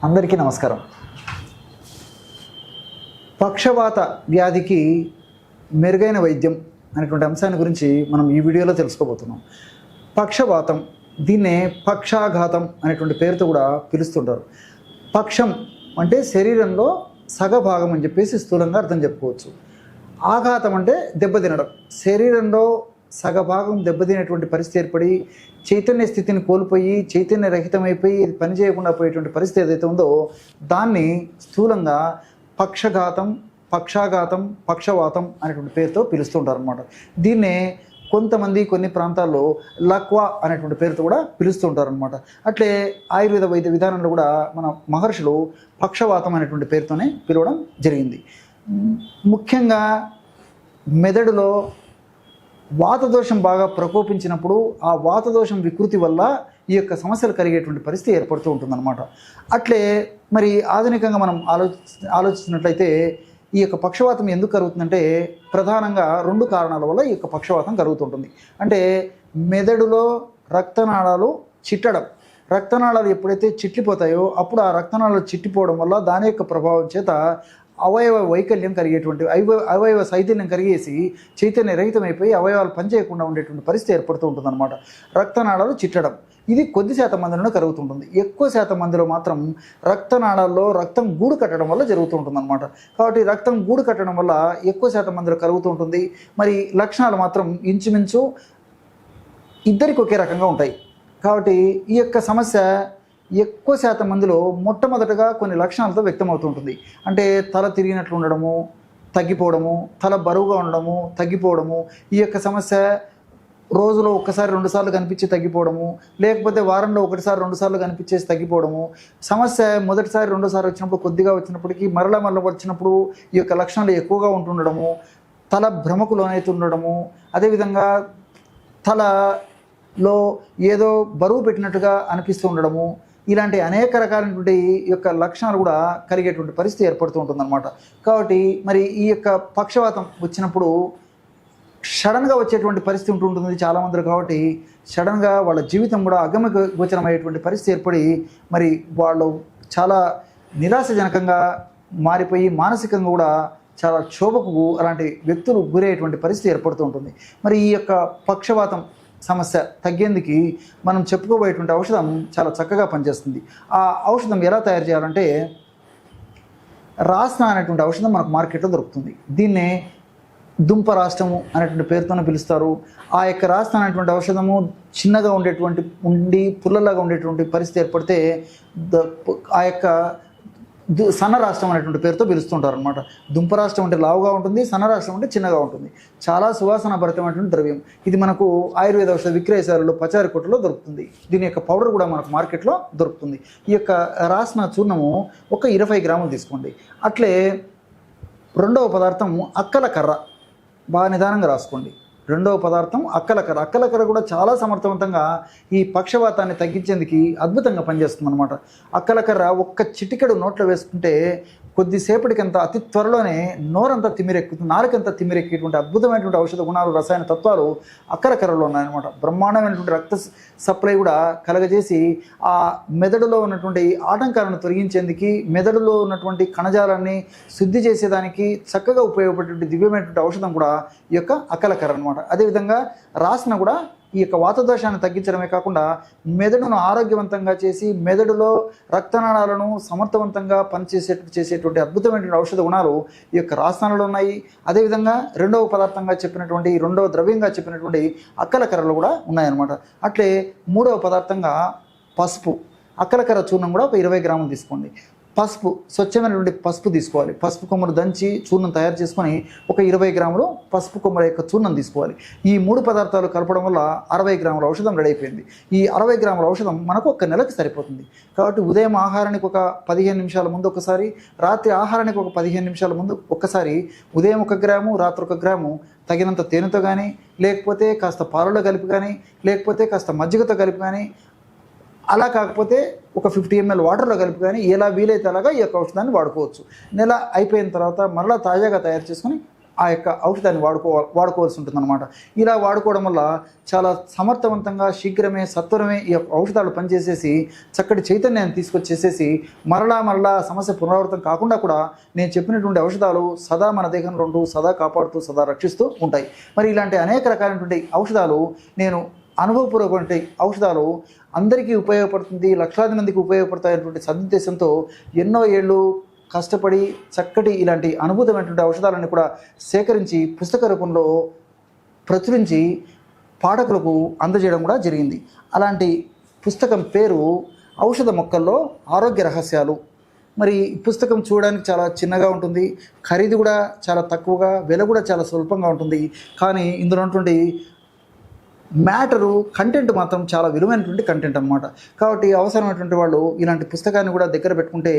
అందరికీ నమస్కారం. పక్షవాత వ్యాధికి మెరుగైన వైద్యం అనేటువంటి అంశాన్ని గురించి మనం ఈ వీడియోలో తెలుసుకోబోతున్నాం. పక్షవాతం, దీన్నే పక్షాఘాతం అనేటువంటి పేరుతో కూడా పిలుస్తుంటారు. పక్షం అంటే శరీరంలో సగభాగం అని చెప్పేసి స్థూలంగా అర్థం చెప్పుకోవచ్చు. ఆఘాతం అంటే దెబ్బతినడం, శరీరంలో సగభాగం దెబ్బతినేటువంటి పరిస్థితి ఏర్పడి చైతన్య స్థితిని కోల్పోయి చైతన్య రహితమైపోయి పని చేయకుండా పోయేటువంటి పరిస్థితి ఏదైతే ఉందో దాన్ని స్థూలంగా పక్షాఘాతం, పక్షవాతం అనేటువంటి పేరుతో పిలుస్తుంటారు అన్నమాట. దీన్నే కొంతమంది కొన్ని ప్రాంతాల్లో లక్వా అనేటువంటి పేరుతో కూడా పిలుస్తుంటారు అనమాట. అట్లే ఆయుర్వేద వైద్య విధానంలో కూడా మన మహర్షులు పక్షవాతం అనేటువంటి పేరుతోనే పిలవడం జరిగింది. ముఖ్యంగా మెదడులో వాతదోషం బాగా ప్రకోపించినప్పుడు ఆ వాతదోషం వికృతి వల్ల ఈ యొక్క సమస్యలు కలిగేటువంటి పరిస్థితి ఏర్పడుతూ ఉంటుందన్నమాట. అట్లే మరి ఆధునికంగా మనం ఆలోచించినట్లయితే ఈ యొక్క పక్షవాతం ఎందుకు కలుగుతుందంటే ప్రధానంగా 2 కారణాల వల్ల ఈ యొక్క పక్షవాతం కలుగుతుంటుంది. అంటే మెదడులో రక్తనాళాలు చిట్టడం, రక్తనాళాలు ఎప్పుడైతే చిట్లిపోతాయో అప్పుడు ఆ రక్తనాళాలు చిట్టిపోవడం వల్ల దాని యొక్క ప్రభావం చేత అవయవ వైకల్యం కలిగేటువంటి అవయవ శైథిల్యం కలిగేసి చైతన్య రహితమైపోయి అవయవాలు పనిచేయకుండా ఉండేటువంటి పరిస్థితి ఏర్పడుతూ ఉంటుందన్నమాట. రక్తనాళాలు చిట్టడం ఇది కొద్ది శాతం మందిలోనే కలుగుతుంటుంది. ఎక్కువ శాతం మందిలో మాత్రం రక్తనాళాల్లో రక్తం గూడు కట్టడం వల్ల జరుగుతూ ఉంటుందన్నమాట. కాబట్టి రక్తం గూడు కట్టడం వల్ల ఎక్కువ శాతం మందిలో కలుగుతూ ఉంటుంది. మరి లక్షణాలు మాత్రం ఇంచుమించు ఇద్దరికి ఒకే రకంగా ఉంటాయి. కాబట్టి ఈ యొక్క సమస్య ఎక్కువ శాతం మందిలో మొట్టమొదటగా కొన్ని లక్షణాలతో వ్యక్తమవుతూ ఉంటుంది. అంటే తల తిరిగినట్లు ఉండడము, తగ్గిపోవడము, తల బరువుగా ఉండడము, తగ్గిపోవడము. ఈ యొక్క సమస్య రోజులో ఒక్కసారి 2 సార్లు కనిపించి తగ్గిపోవడము, లేకపోతే వారంలో 1 సారి 2 సార్లు కనిపించేసి తగ్గిపోవడము. సమస్య మొదటిసారి 2 సార్లు వచ్చినప్పుడు కొద్దిగా వచ్చినప్పటికీ మరల వచ్చినప్పుడు ఈ యొక్క లక్షణాలు ఎక్కువగా ఉంటుండడము, తల భ్రమకు లోనైతుండడము, అదేవిధంగా తలలో ఏదో బరువు పెట్టినట్టుగా అనిపిస్తూ ఉండడము, ఇలాంటి అనేక రకాలైనటువంటి యొక్క లక్షణాలు కూడా కలిగేటువంటి పరిస్థితి ఏర్పడుతూ ఉంటుందన్నమాట. కాబట్టి మరి ఈ యొక్క పక్షవాతం వచ్చినప్పుడు సడన్గా వచ్చేటువంటి పరిస్థితి ఉంటుంటుంది చాలామంది. కాబట్టి సడన్గా వాళ్ళ జీవితం కూడా అగమ్య గోచరమయ్యేటువంటి పరిస్థితి ఏర్పడి మరి వాళ్ళు చాలా నిరాశజనకంగా మారిపోయి మానసికంగా కూడా చాలా క్షోభకు అలాంటి వ్యక్తులు గురయ్యేటువంటి పరిస్థితి ఏర్పడుతూ ఉంటుంది. మరి ఈ యొక్క పక్షవాతం సమస్య తగ్గేందుకు మనం చెప్పుకోబోయేటువంటి ఔషధం చాలా చక్కగా పనిచేస్తుంది. ఆ ఔషధం ఎలా తయారు చేయాలంటే రాస్నా అనేటువంటి ఔషధం మనకు మార్కెట్లో దొరుకుతుంది. దీన్నే దుంప రాష్ట్రము అనేటువంటి పేరుతోనే పిలుస్తారు. ఆ యొక్క రాస్నా అనేటువంటి ఔషధము చిన్నగా ఉండి పుల్లలాగా ఉండేటువంటి పరిస్థితి ఏర్పడితే ఆ యొక్క సన్న రాష్ట్రం అనేటువంటి పేరుతో పిలుస్తుంటారు అనమాట. దుంప రాష్ట్రం అంటే లావుగా ఉంటుంది, సన్న రాష్ట్రం అంటే చిన్నగా ఉంటుంది. చాలా సువాసన భరితమైనటువంటి ద్రవ్యం. ఇది మనకు ఆయుర్వేద ఔషధ విక్రయశాలలో పచారి కొట్టులో దొరుకుతుంది. దీని యొక్క పౌడర్ కూడా మనకు మార్కెట్లో దొరుకుతుంది. ఈ యొక్క రాసిన చూర్ణము ఒక 20 గ్రాములు తీసుకోండి. అట్లే రెండవ పదార్థం అక్కల కర్ర, బాగా నిదానంగా రాసుకోండి. రెండవ పదార్థం అక్కలకర్ర. అక్కలకర్ర కూడా చాలా సమర్థవంతంగా ఈ పక్షవాతాన్ని తగ్గించేందుకు అద్భుతంగా పనిచేస్తుంది అనమాట. అక్కలకర్ర ఒక్క చిటికెడు నోట్లో వేసుకుంటే కొద్దిసేపటికంతా అతి త్వరలోనే నోరంతా తిమ్మిరెక్కుతుంది, నాలుకంతా తిమ్మిరెక్కేటువంటి అద్భుతమైనటువంటి ఔషధ గుణాలు, రసాయన తత్వాలు అక్కలకర్రలో ఉన్నాయన్నమాట. బ్రహ్మాండమైనటువంటి రక్త సప్లై కూడా కలగజేసి ఆ మెదడులో ఉన్నటువంటి ఆటంకాలను తొలగించేందుకు, మెదడులో ఉన్నటువంటి కణజాలాన్ని శుద్ధి చేసేదానికి చక్కగా ఉపయోగపడేటువంటి దివ్యమైనటువంటి ఔషధం కూడా ఈ యొక్క అక్కలకర్ర అనమాట. అదేవిధంగా రాసిన కూడా ఈ యొక్క వాతదోషాన్ని తగ్గించడమే కాకుండా మెదడును ఆరోగ్యవంతంగా చేసి మెదడులో రక్తనాళాలను సమర్థవంతంగా చేసేటువంటి అద్భుతమైనటువంటి ఔషధ గుణాలు ఈ యొక్క రాసనాలలో ఉన్నాయి. అదేవిధంగా రెండవ పదార్థంగా చెప్పినటువంటి, రెండవ ద్రవ్యంగా చెప్పినటువంటి అక్కలకర్రలు కూడా ఉన్నాయన్నమాట. అట్లే మూడవ పదార్థంగా పసుపు, అక్కలకర్ర చూర్ణం కూడా ఒక 20 గ్రాములు తీసుకోండి. పసుపు, స్వచ్ఛమైనటువంటి పసుపు తీసుకోవాలి. పసుపు కొమ్మలు దంచి చూర్ణం తయారు చేసుకొని ఒక 20 గ్రాములు పసుపు కొమ్మల యొక్క చూర్ణం తీసుకోవాలి. ఈ 3 పదార్థాలు కలపడం వల్ల 60 గ్రాముల ఔషధం రెడీ అయిపోయింది. ఈ 60 గ్రాముల ఔషధం మనకు 1 నెలకి సరిపోతుంది. కాబట్టి ఉదయం ఆహారానికి ఒక 15 నిమిషాల ముందు ఒకసారి, రాత్రి ఆహారానికి ఒక 15 నిమిషాల ముందు ఒక్కసారి, ఉదయం 1 గ్రాము, రాత్రి 1 గ్రాము తగినంత తేనెతో కానీ, లేకపోతే కాస్త పాలలో కలిపి కానీ, లేకపోతే కాస్త మజ్జిగతో కలిపి కానీ, అలా కాకపోతే ఒక 50 ml వాటర్లో కలిపి కానీ ఎలా వీలైతే అలాగా ఈ యొక్క ఔషధాన్ని వాడుకోవచ్చు. నెల అయిపోయిన తర్వాత మరలా తాజాగా తయారు చేసుకొని ఆ యొక్క ఔషధాన్ని వాడుకోవాల్సి ఉంటుందన్నమాట. ఇలా వాడుకోవడం వల్ల చాలా సమర్థవంతంగా శీఘ్రమే సత్వరమే ఈ యొక్క ఔషధాలు పనిచేసేసి చక్కటి చైతన్యాన్ని తీసుకొచ్చేసేసి మరలా సమస్య పునరావృతం కాకుండా కూడా నేను చెప్పినటువంటి ఔషధాలు సదా మన దేహంలో ఉంటూ సదా కాపాడుతూ సదా రక్షిస్తూ ఉంటాయి. మరి ఇలాంటి అనేక రకాలైనటువంటి ఔషధాలు నేను అనుభవపూర్వకమైన ఔషధాలు అందరికీ ఉపయోగపడుతుంది, లక్షలాది మందికి ఉపయోగపడతాయనేటువంటి సదుద్దేశంతో ఎన్నో ఏళ్ళు కష్టపడి చక్కటి ఇలాంటి అనుభూతమైనటువంటి ఔషధాలను కూడా సేకరించి పుస్తక రూపంలో ప్రచురించి పాఠకులకు అందజేయడం కూడా జరిగింది. అలాంటి పుస్తకం పేరు ఔషధ మొక్కల్లో ఆరోగ్య రహస్యాలు. మరి ఈ పుస్తకం చూడడానికి చాలా చిన్నగా ఉంటుంది, ఖరీదు కూడా చాలా తక్కువగా, వెల కూడా చాలా స్వల్పంగా ఉంటుంది. కానీ ఇందులో ఉన్నటువంటి కంటెంట్ మాత్రం చాలా విలువైనటువంటి కంటెంట్ అనమాట. కాబట్టి అవసరమైనటువంటి వాళ్ళు ఇలాంటి పుస్తకాన్ని కూడా దగ్గర పెట్టుకుంటే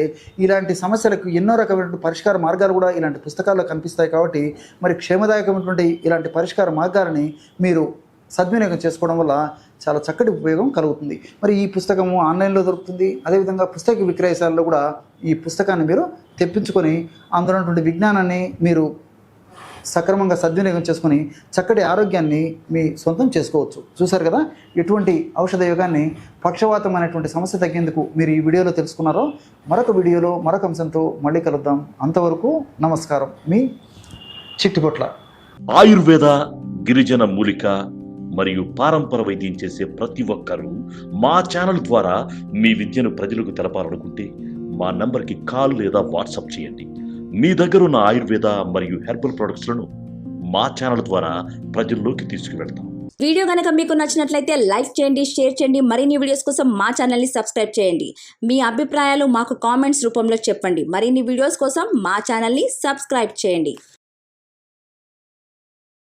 ఇలాంటి సమస్యలకు ఎన్నో రకమైనటువంటి పరిష్కార మార్గాలు కూడా ఇలాంటి పుస్తకాల్లో కనిపిస్తాయి. కాబట్టి మరి క్షేమదాయకమైనటువంటి ఇలాంటి పరిష్కార మార్గాలని మీరు సద్వినియోగం చేసుకోవడం వల్ల చాలా చక్కటి ఉపయోగం కలుగుతుంది. మరి ఈ పుస్తకము ఆన్లైన్లో దొరుకుతుంది. అదేవిధంగా పుస్తక విక్రయశాలలో కూడా ఈ పుస్తకాన్ని మీరు తెప్పించుకొని అందులో ఉన్నటువంటి విజ్ఞానాన్ని మీరు సక్రమంగా సద్వినియోగం చేసుకొని చక్కటి ఆరోగ్యాన్ని మీ సొంతం చేసుకోవచ్చు. చూశారు కదా ఎటువంటి ఔషధ యోగాన్ని పక్షవాతం అనేటువంటి సమస్య తగ్గేందుకు మీరు ఈ వీడియోలో తెలుసుకున్నారో. మరొక వీడియోలో మరొక అంశంతో మళ్ళీ కలుద్దాం. అంతవరకు నమస్కారం. మీ చిట్టిపొట్ల. ఆయుర్వేద, గిరిజన మూలిక మరియు పారంపర వైద్యం చేసే ప్రతి ఒక్కరూ మా ఛానల్ ద్వారా మీ విద్యను ప్రజలకు తెలపాలనుకుంటే మా నంబర్కి కాల్ లేదా వాట్సాప్ చేయండి. మీ దగ్గర ఉన్న ఆయుర్వేద మరియు హెర్బల్ ప్రొడక్ట్స్లను మా ఛానల్ ద్వారా ప్రజల్లోకి తీసుకువెళ్తాం. వీడియో కనుక మీకు నచ్చినట్లయితే లైక్ చేయండి, షేర్ చేయండి. మరిన్ని వీడియోస్ కోసం మా ఛానల్ని సబ్స్క్రైబ్ చేయండి. మీ అభిప్రాయాలు మాకు కామెంట్స్ రూపంలో చెప్పండి. మరిన్ని వీడియోస్ కోసం మా ఛానల్ని సబ్స్క్రైబ్ చేయండి.